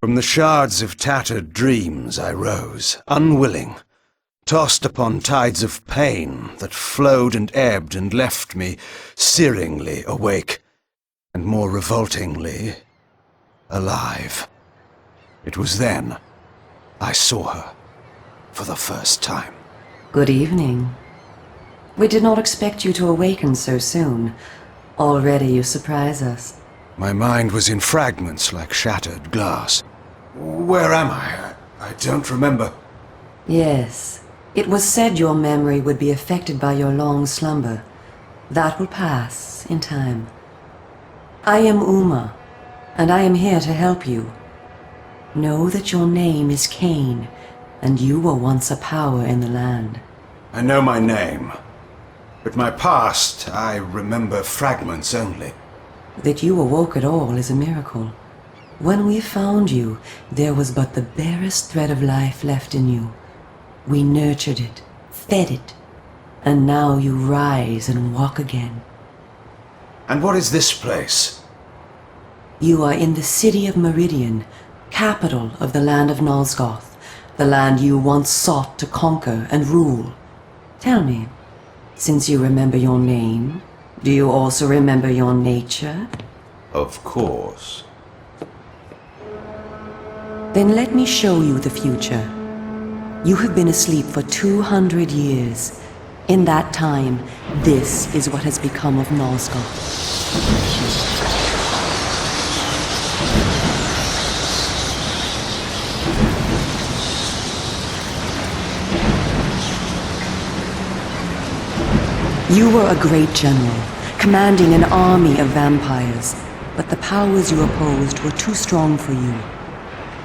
From the shards of tattered dreams I rose, unwilling, tossed upon tides of pain that flowed and ebbed and left me searingly awake, and more revoltingly, alive. It was then I saw her for the first time. Good evening. We did not expect you to awaken so soon. Already you surprise us. My mind was in fragments like shattered glass. Where am I? I don't remember. Yes. It was said your memory would be affected by your long slumber. That will pass in time. I am Uma, and I am here to help you. Know that your name is Kain, and you were once a power in the land. I know my name, but my past, I remember fragments only. That you awoke at all is a miracle. When we found you, there was but the barest thread of life left in you. We nurtured it, fed it, and now you rise and walk again. And what is this place? You are in the city of Meridian, capital of the land of Nosgoth, the land you once sought to conquer and rule. Tell me, since you remember your name, do you also remember your nature? Of course. Then let me show you the future. You have been asleep for 200 years. In that time, this is what has become of Nosgoth. You were a great general, commanding an army of vampires, but the powers you opposed were too strong for you.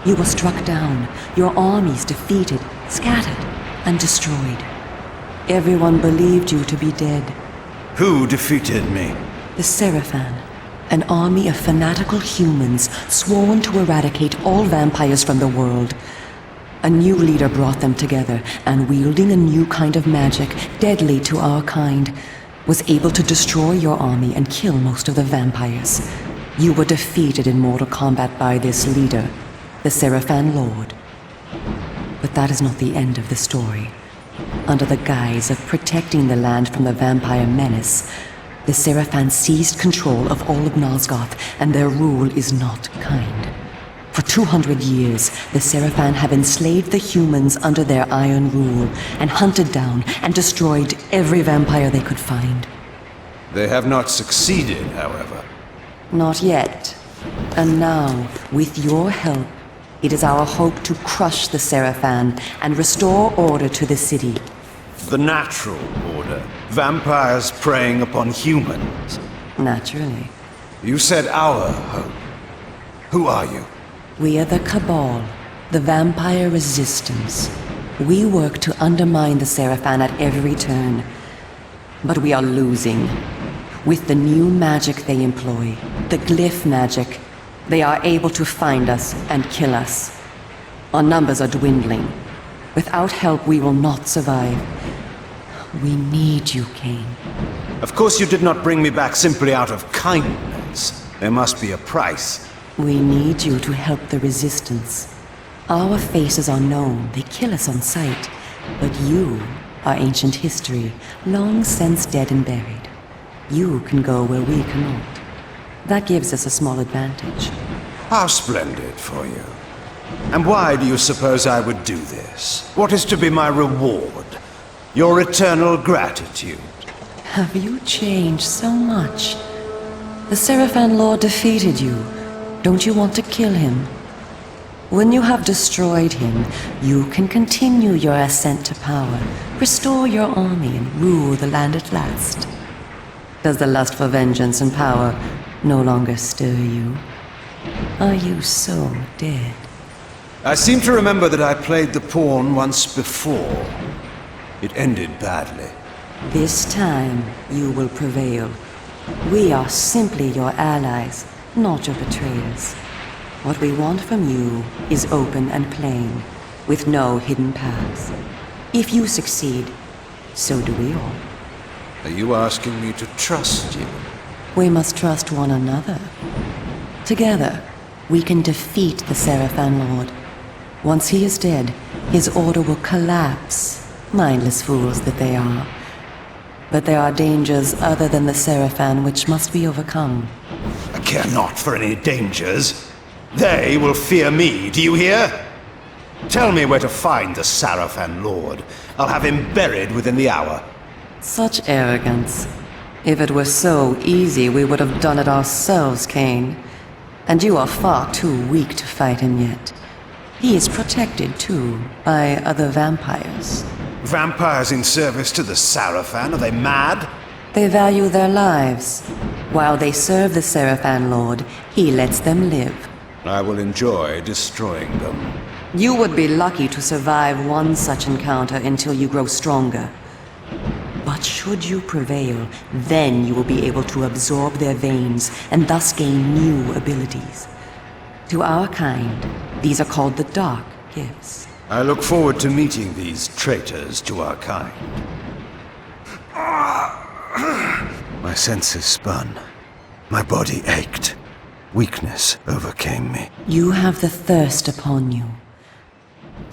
You were struck down, your armies defeated, scattered, and destroyed. Everyone believed you to be dead. Who defeated me? The Sarafan, an army of fanatical humans sworn to eradicate all vampires from the world. A new leader brought them together, and wielding a new kind of magic, deadly to our kind, was able to destroy your army and kill most of the vampires. You were defeated in mortal combat by this leader, the Sarafan Lord. But that is not the end of the story. Under the guise of protecting the land from the vampire menace, the Sarafan seized control of all of Nosgoth, and their rule is not kind. For 200 years, the Sarafan have enslaved the humans under their iron rule, and hunted down and destroyed every vampire they could find. They have not succeeded, however. Not yet. And now, with your help, it is our hope to crush the Sarafan and restore order to the city. The natural order. Vampires preying upon humans. Naturally. You said our hope. Who are you? We are the Cabal, the vampire resistance. We work to undermine the Sarafan at every turn. But we are losing. With the new magic they employ, the glyph magic, they are able to find us and kill us. Our numbers are dwindling. Without help, we will not survive. We need you, Kain. Of course you did not bring me back simply out of kindness. There must be a price. We need you to help the Resistance. Our faces are known, they kill us on sight. But you are ancient history, long since dead and buried. You can go where we cannot. That gives us a small advantage. How splendid for you. And why do you suppose I would do this? What is to be my reward? Your eternal gratitude? Have you changed so much? The Sarafan Lord defeated you. Don't you want to kill him? When you have destroyed him, you can continue your ascent to power, restore your army, and rule the land at last. Does the lust for vengeance and power no longer stir you? Are you so dead? I seem to remember that I played the pawn once before. It ended badly. This time, you will prevail. We are simply your allies, not your betrayers. What we want from you is open and plain, with no hidden paths. If you succeed, so do we all. Are you asking me to trust you? We must trust one another. Together, we can defeat the Sarafan Lord. Once he is dead, his order will collapse, mindless fools that they are. But there are dangers other than the Sarafan which must be overcome. I care not for any dangers. They will fear me, do you hear? Tell me where to find the Sarafan Lord. I'll have him buried within the hour. Such arrogance. If it were so easy, we would have done it ourselves, Kain. And you are far too weak to fight him yet. He is protected, too, by other vampires. Vampires in service to the Sarafan? Are they mad? They value their lives. While they serve the Sarafan Lord, he lets them live. I will enjoy destroying them. You would be lucky to survive one such encounter until you grow stronger. But should you prevail, then you will be able to absorb their veins and thus gain new abilities. To our kind, these are called the Dark Gifts. I look forward to meeting these traitors to our kind. My senses spun. My body ached. Weakness overcame me. You have the thirst upon you.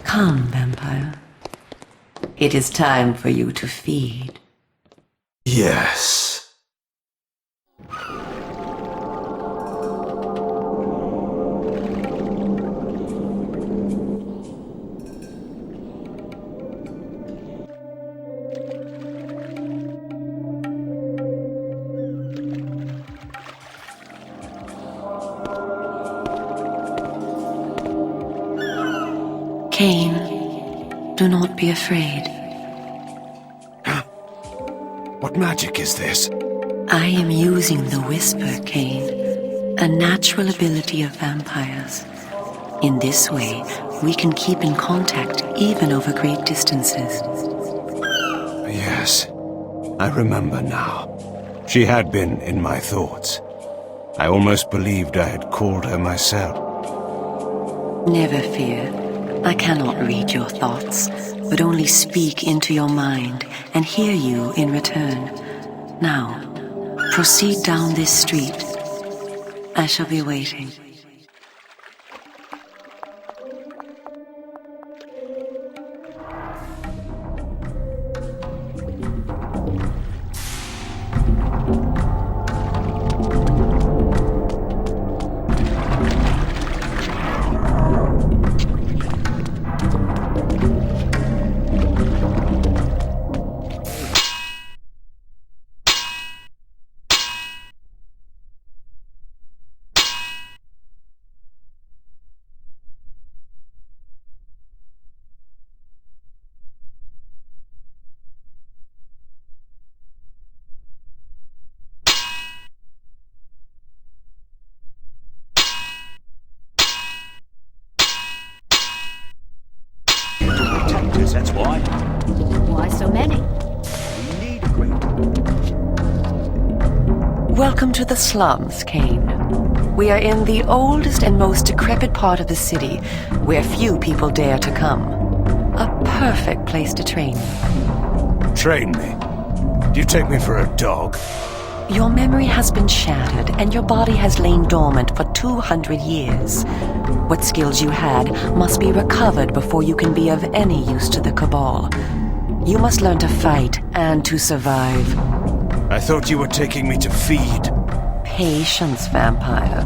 Come, vampire. It is time for you to feed. Yes. Kain, do not be afraid. What magic is this? I am using the Whisper, Kain, a natural ability of vampires. In this way, we can keep in contact even over great distances. Yes, I remember now. She had been in my thoughts. I almost believed I had called her myself. Never fear. I cannot read your thoughts, but only speak into your mind and hear you in return. Now, proceed down this street. I shall be waiting. That's why. Why so many? We need a great... Welcome to the slums, Kain. We are in the oldest and most decrepit part of the city, where few people dare to come. A perfect place to train you. Train me? Do you take me for a dog? Your memory has been shattered, and your body has lain dormant for 200 years. What skills you had must be recovered before you can be of any use to the Cabal. You must learn to fight and to survive. I thought you were taking me to feed. Patience, vampire.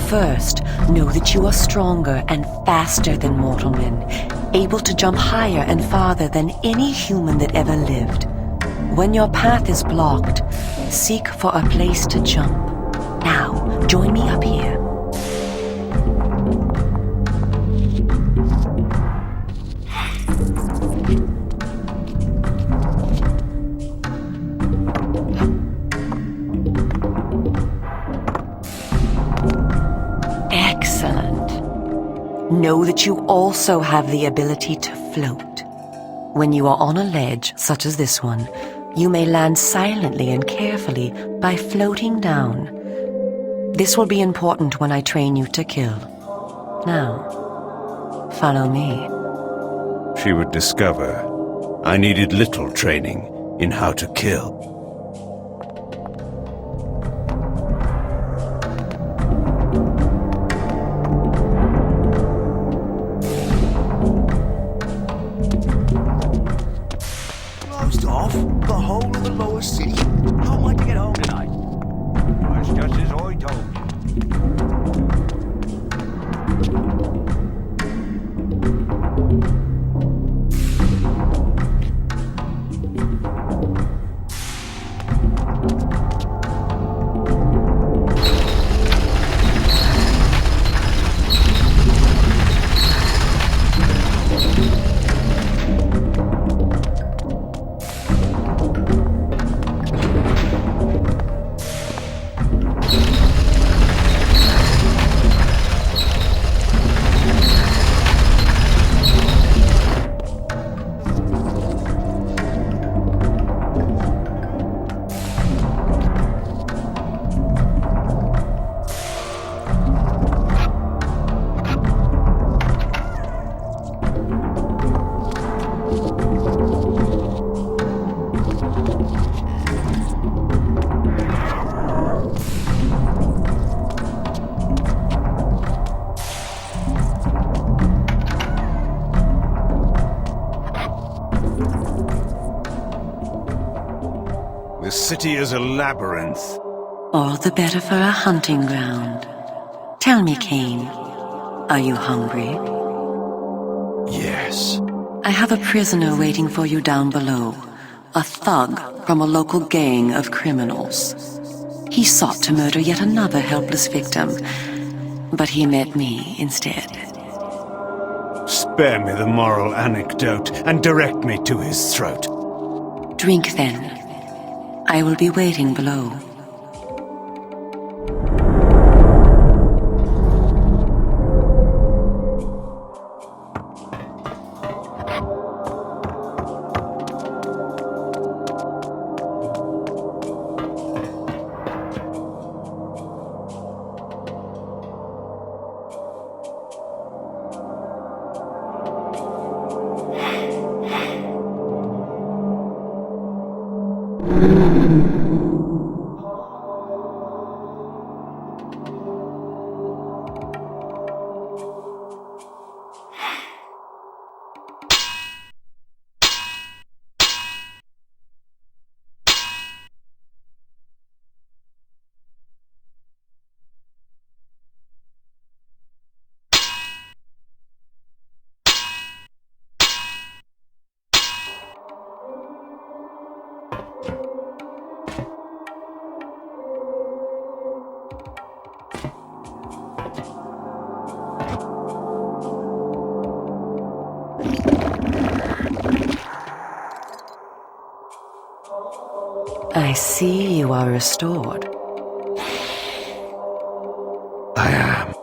First, know that you are stronger and faster than mortal men, able to jump higher and farther than any human that ever lived. When your path is blocked, seek for a place to jump. Now, join me up here. Excellent. Know that you also have the ability to float. When you are on a ledge, such as this one, you may land silently and carefully by floating down. This will be important when I train you to kill. Now, follow me. She would discover I needed little training in how to kill. city is a labyrinth. All the better for a hunting ground. Tell me, Kain, are you hungry? Yes. I have a prisoner waiting for you down below. A thug from a local gang of criminals. He sought to murder yet another helpless victim, but he met me instead. Spare me the moral anecdote and direct me to his throat. Drink then. I will be waiting below. I see you are restored. I am.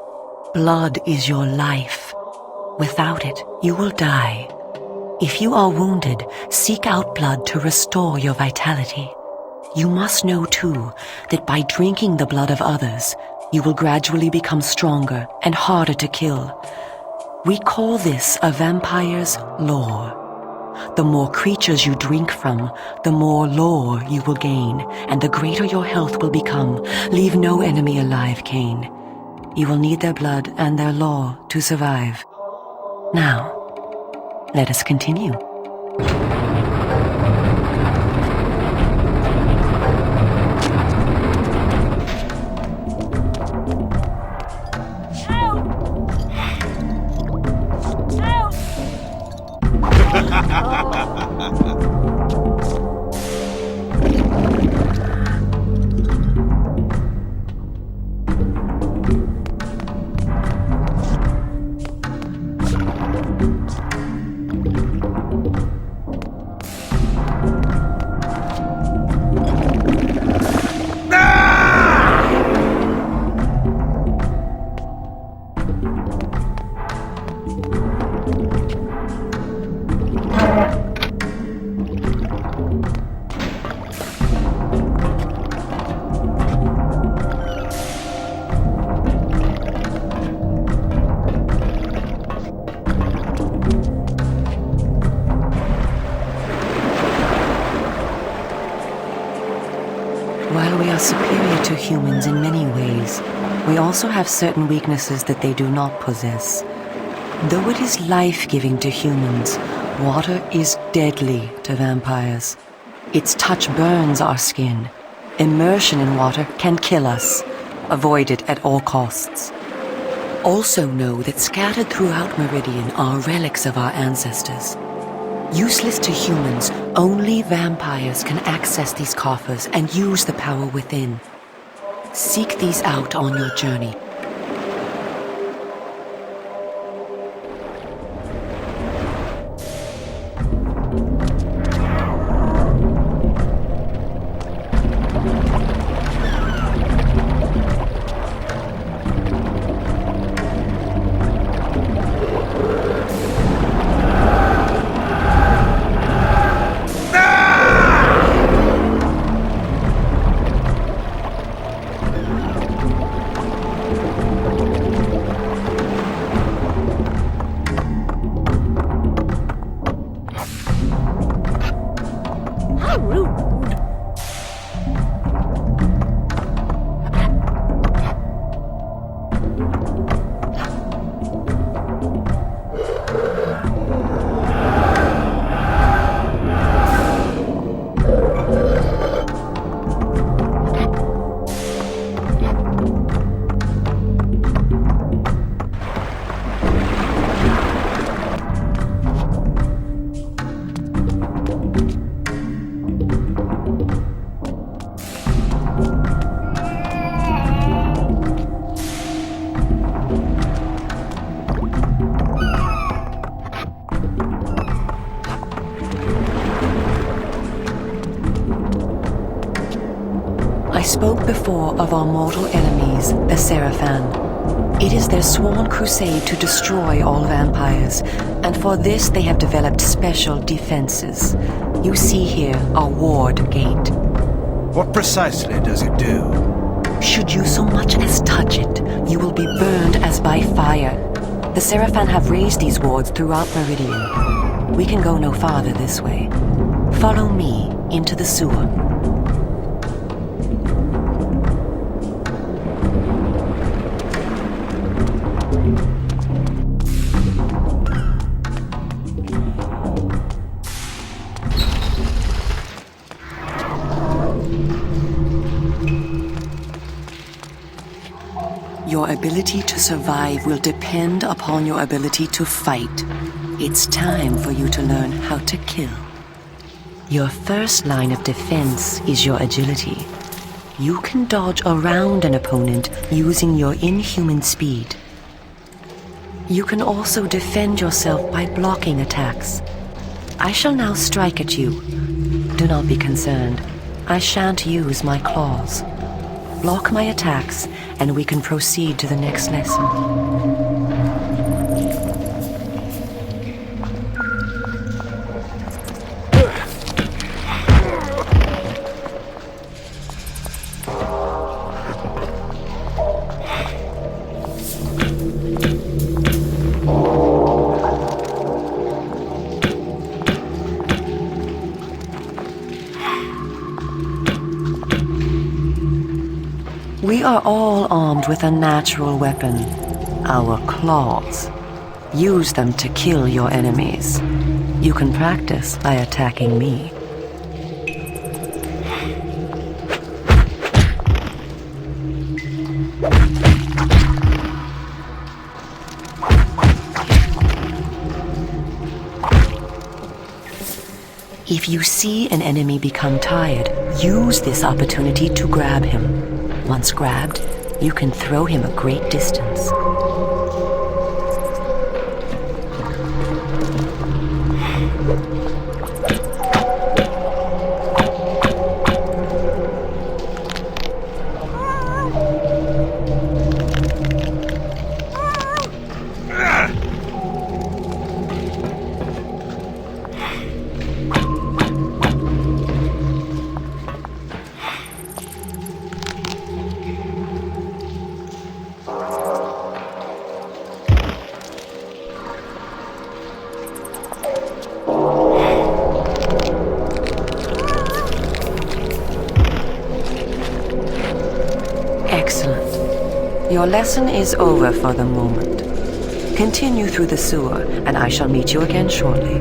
Blood is your life. Without it, you will die. If you are wounded, seek out blood to restore your vitality. You must know, too, that by drinking the blood of others, you will gradually become stronger and harder to kill. We call this a vampire's lore. The more creatures you drink from, the more lore you will gain, and the greater your health will become. Leave no enemy alive, Kain. You will need their blood and their lore to survive. Now, let us continue. While we are superior to humans in many ways, we also have certain weaknesses that they do not possess. Though it is life-giving to humans, water is deadly to vampires. Its touch burns our skin. Immersion in water can kill us. Avoid it at all costs. Also know that scattered throughout Meridian are relics of our ancestors. Useless to humans, only vampires can access these coffers and use the power within. Seek these out on your journey. spoke before of our mortal enemies, the Sarafan. It is their sworn crusade to destroy all vampires, and for this they have developed special defenses. You see here a ward gate. What precisely does it do? Should you so much as touch it, you will be burned as by fire. The Sarafan have raised these wards throughout Meridian. We can go no farther this way. Follow me into the sewer. Your ability to survive will depend upon your ability to fight. It's time for you to learn how to kill. Your first line of defense is your agility. You can dodge around an opponent using your inhuman speed. You can also defend yourself by blocking attacks. I shall now strike at you. Do not be concerned. I shan't use my claws. Block my attacks, and we can proceed to the next lesson. We are all armed with a natural weapon, our claws. Use them to kill your enemies. You can practice by attacking me. If you see an enemy become tired, use this opportunity to grab him. Once grabbed, you can throw him a great distance. Your lesson is over for the moment. Continue through the sewer, and I shall meet you again shortly.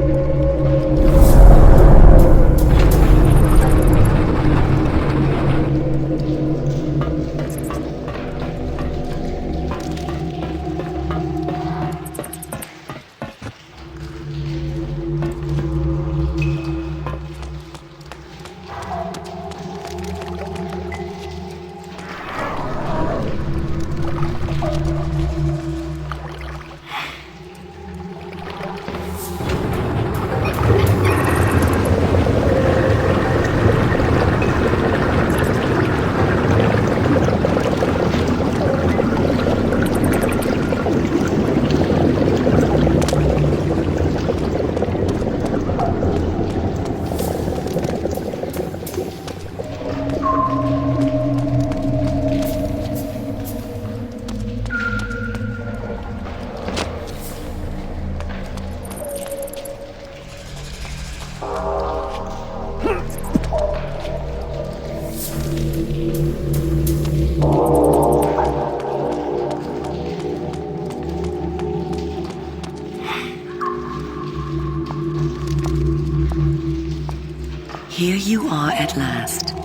Here you are at last.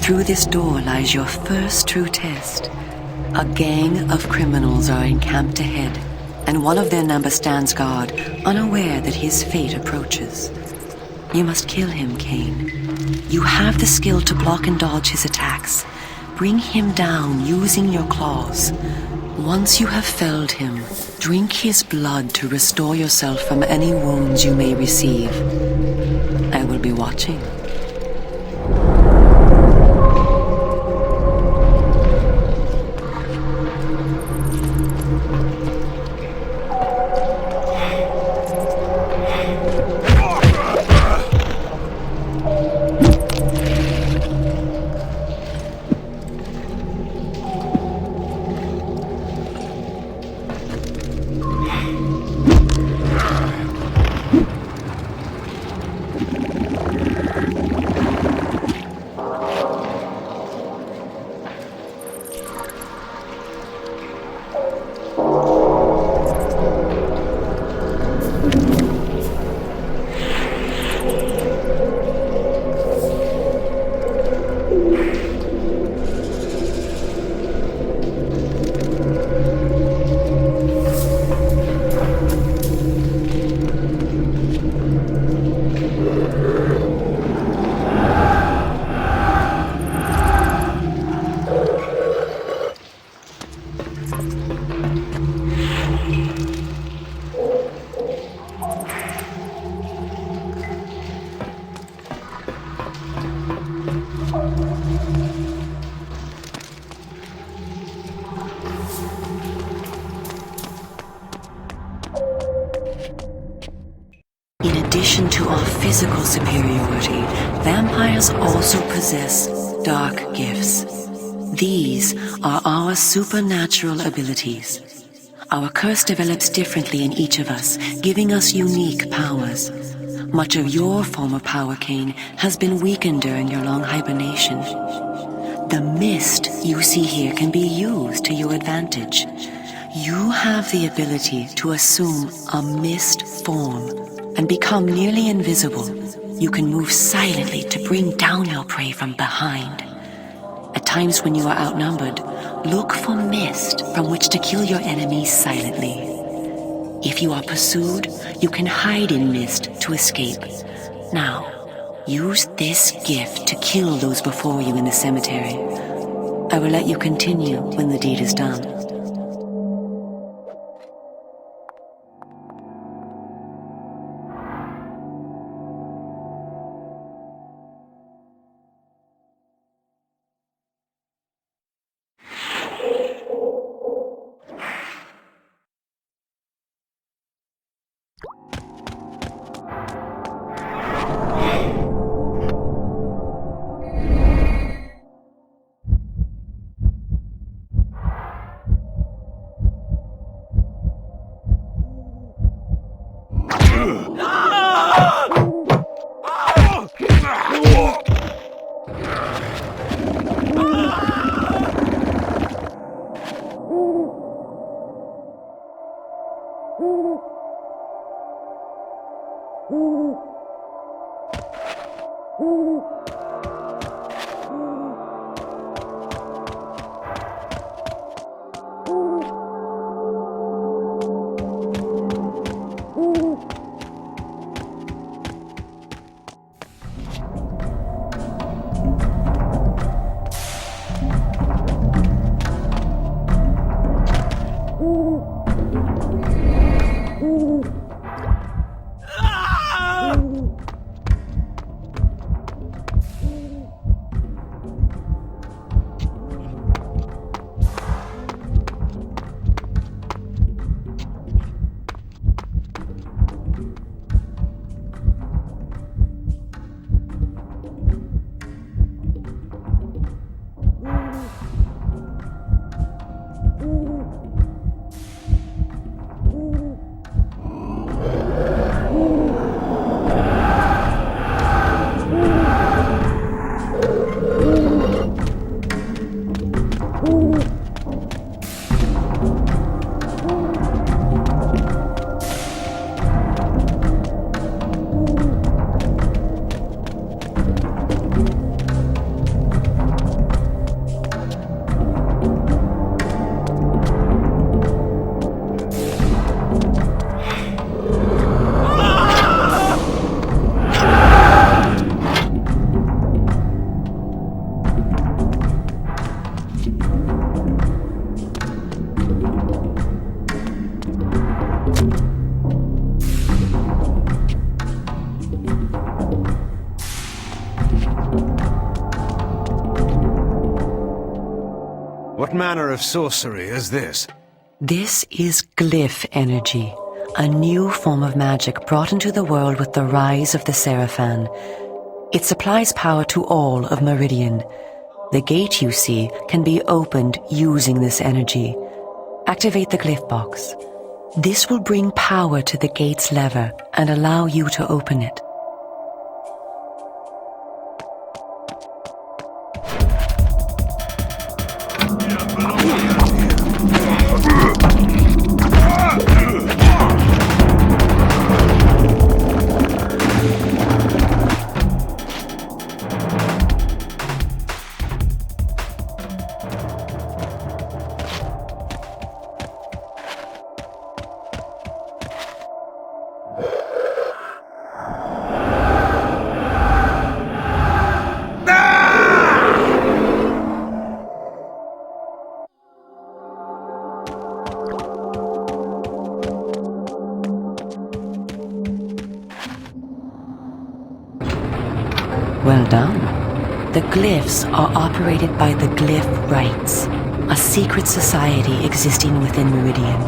Through this door lies your first true test. A gang of criminals are encamped ahead, and one of their number stands guard, unaware that his fate approaches. You must kill him, Kain. You have the skill to block and dodge his attacks. Bring him down using your claws. Once you have felled him, drink his blood to restore yourself from any wounds you may receive. I will be watching. addition to our physical superiority, vampires also possess dark gifts. These are our supernatural abilities. Our curse develops differently in each of us, giving us unique powers. Much of your former power, Kain, has been weakened during your long hibernation. The mist you see here can be used to your advantage. You have the ability to assume a mist form and become nearly invisible. You can move silently to bring down your prey from behind. At times when you are outnumbered, look for mist from which to kill your enemies silently. If you are pursued, you can hide in mist to escape. Now, use this gift to kill those before you in the cemetery. I will let you continue when the deed is done. What manner of sorcery is this? This is glyph energy, a new form of magic brought into the world with the rise of the Sarafan. It supplies power to all of Meridian. The gate you see can be opened using this energy. Activate the glyph box. This will bring power to the gate's lever and allow you to open it. Well done. The glyphs are operated by the Glyph Rites, a secret society existing within Meridian.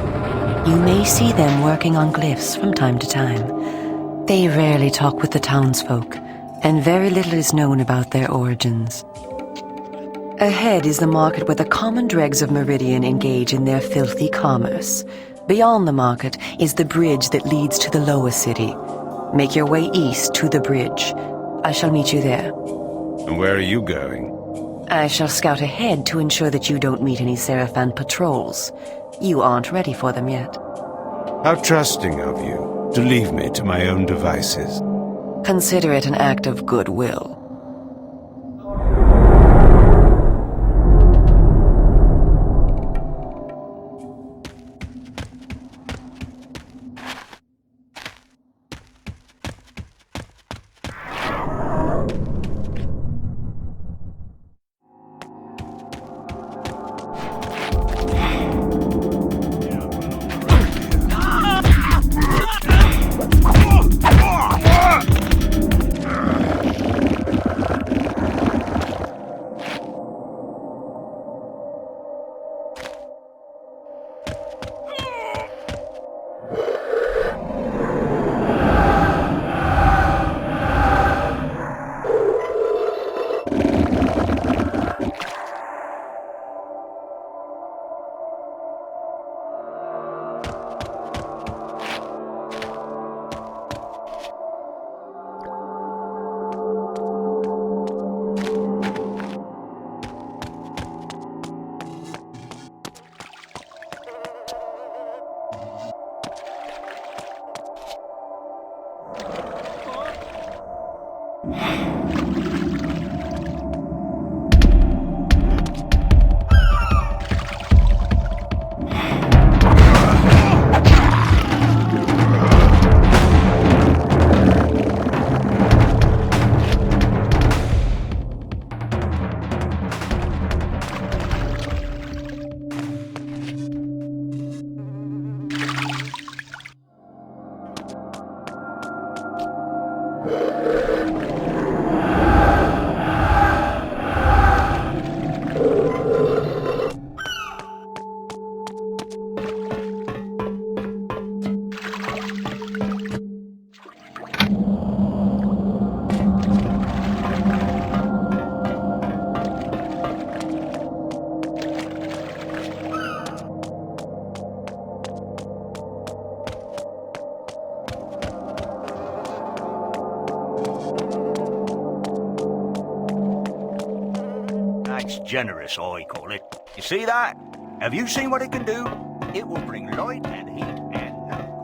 You may see them working on glyphs from time to time. They rarely talk with the townsfolk, and very little is known about their origins. Ahead is the market where the common dregs of Meridian engage in their filthy commerce. Beyond the market is the bridge that leads to the lower city. Make your way east to the bridge. I shall meet you there. And where are you going? I shall scout ahead to ensure that you don't meet any Sarafan patrols. You aren't ready for them yet. How trusting of you to leave me to my own devices. Consider it an act of goodwill. That's generous, I call it. You see that? Have you seen what it can do? It will bring light and heat and no.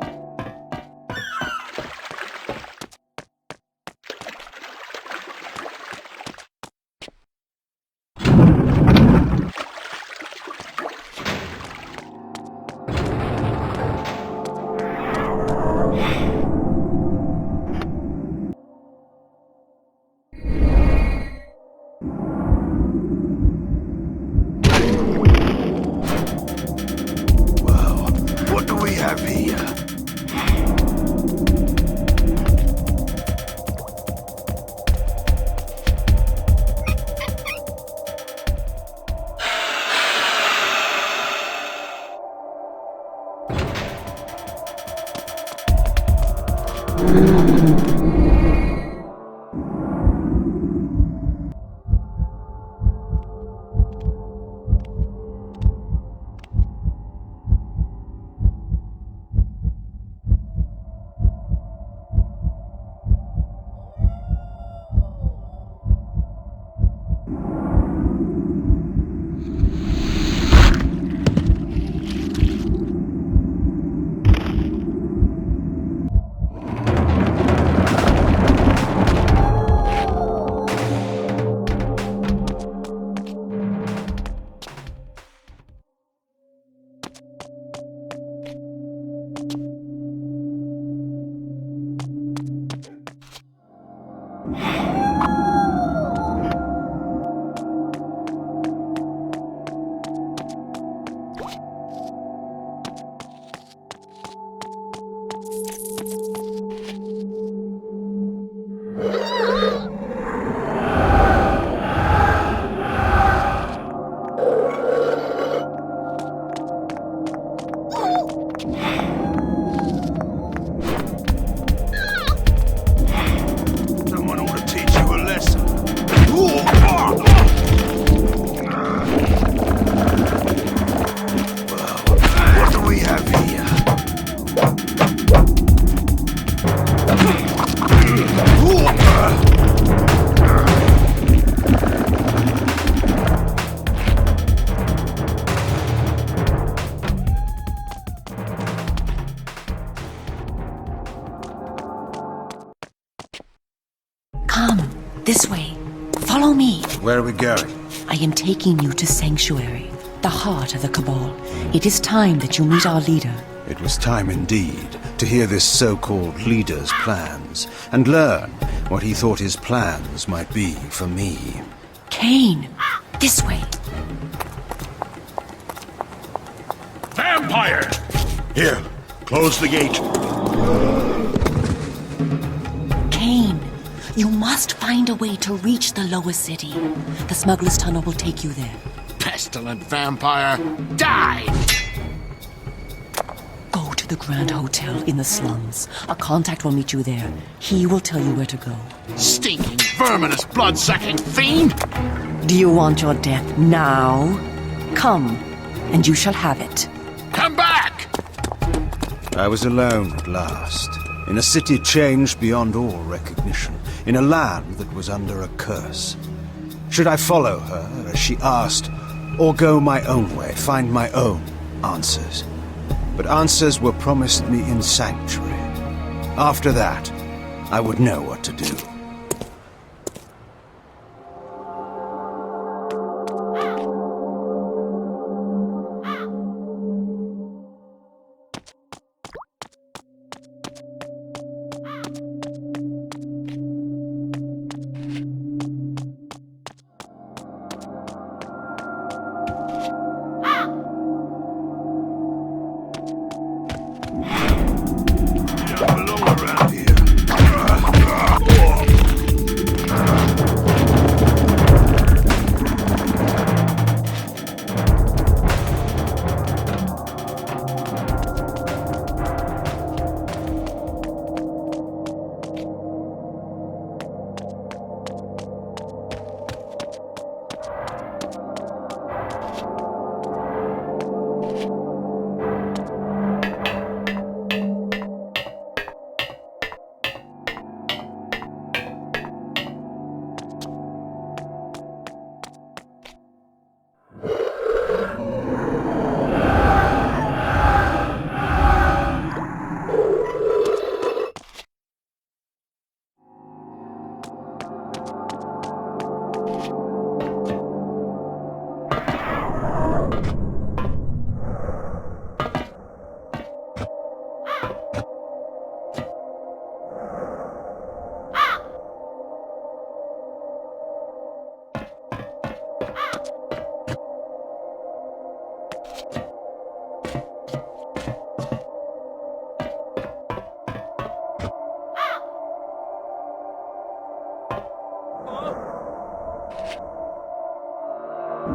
This way. Follow me. Where are we going? I am taking you to Sanctuary, the heart of the Cabal. It is time that you meet our leader. It was time indeed to hear this so-called leader's plans and learn what he thought his plans might be for me. Kain, this way. Vampire! Here, close the gate. Kain, you must find a way to reach the lower city. The smuggler's tunnel will take you there. Pestilent vampire, die! Go to the Grand Hotel in the slums. A contact will meet you there. He will tell you where to go. Stinking, verminous, blood-sucking fiend! Do you want your death now? Come, and you shall have it. Come back! I was alone at last, in a city changed beyond all recognition, in a land that was under a curse. Should I follow her, as she asked, or go my own way, find my own answers? But answers were promised me in Sanctuary. After that, I would know what to do.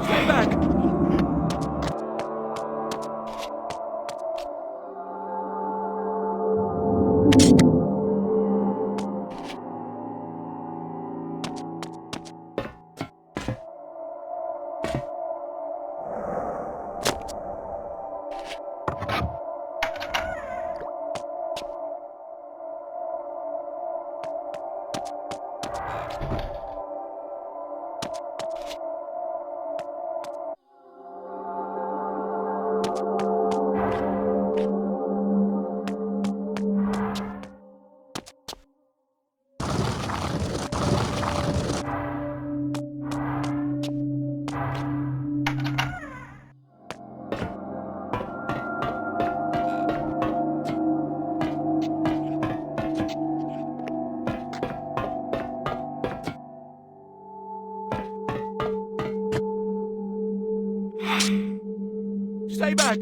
Stay back! Stay back!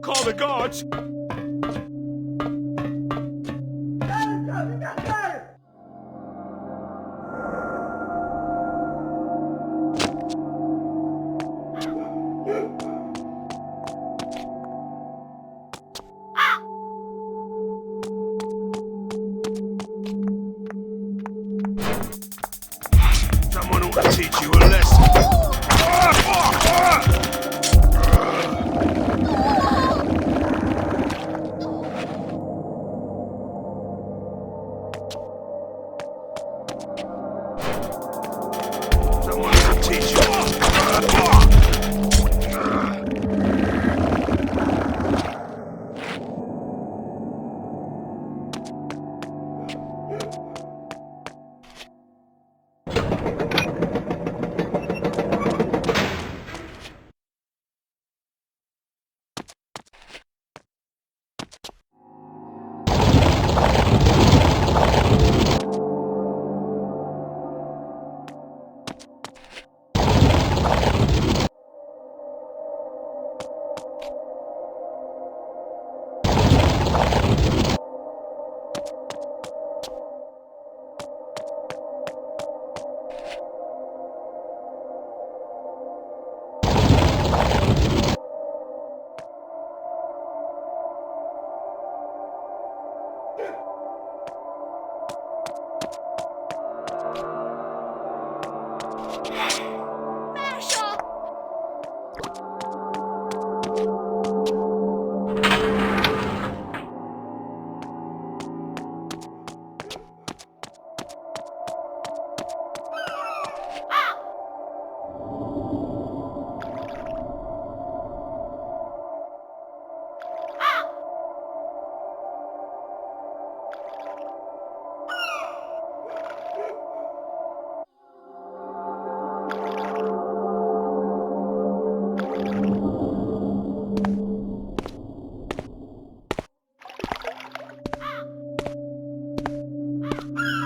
call the guards. Someone ought to teach you a lesson. Someone ought to teach you.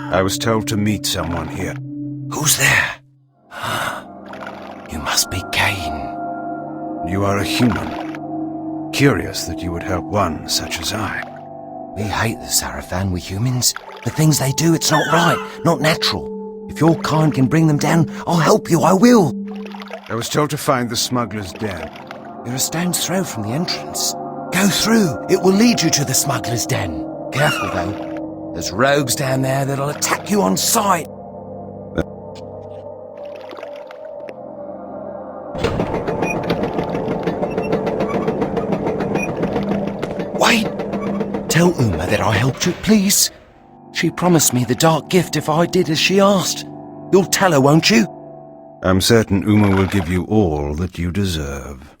I was told to meet someone here. Who's there? You must be Kain. You are a human. Curious that you would help one such as I. We hate the Sarafan, we humans. The things they do, it's not right, not natural. If your kind can bring them down, I'll help you, I will. I was told to find the smuggler's den. You're a stone's throw from the entrance. Go through, it will lead you to the smuggler's den. Careful though. There's rogues down there that'll attack you on sight. Wait! Tell Uma that I helped you, please. She promised me the dark gift if I did as she asked. You'll tell her, won't you? I'm certain Uma will give you all that you deserve.